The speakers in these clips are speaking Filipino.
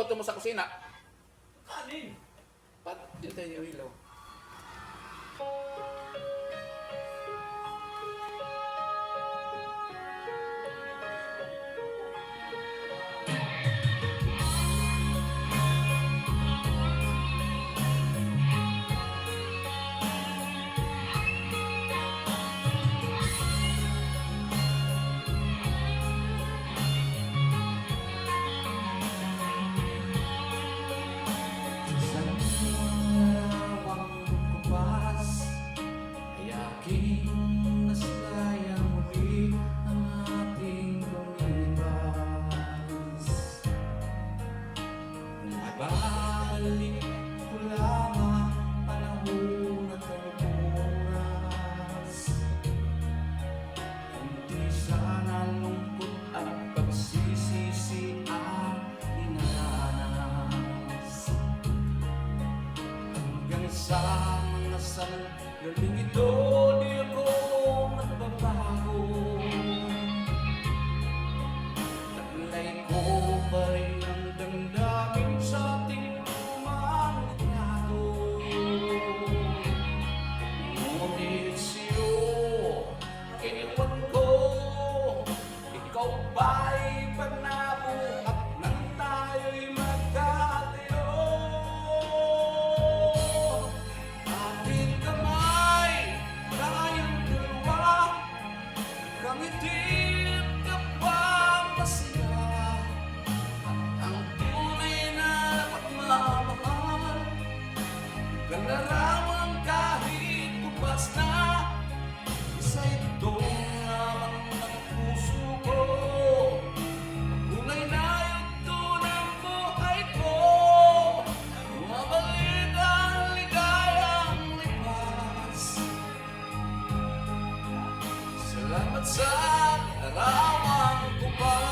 niluluto mo sa kusina? Kanin. Ba't hintayin yung ilaw? Balik ko lamang panahon at oras. Hindi sana lungkot at pagsisisi ang inaranas. Hanggang sa mga sandaling ito, di ako nagbabago. Taglay ko pa rin ang damdamin sa ating lumang-linyado. Ngunit sa'yo, ewan ko, ikaw ba'y panabuhat nang tayo'y magkatayo? Ating kamay, tayong dalawa, kangitid ka ba masaya? Ang tunay na pagmamahal, kalarawang kahit kubas na, isa ito lamang ng puso ko. Kulay na ito ng buhay ko, mabalik ang ligayang lipas. Salamat sa karawang kubas.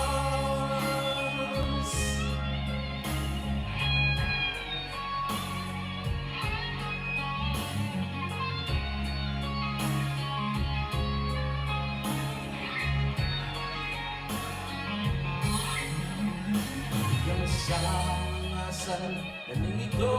Hanggang sa mga sandaling ito,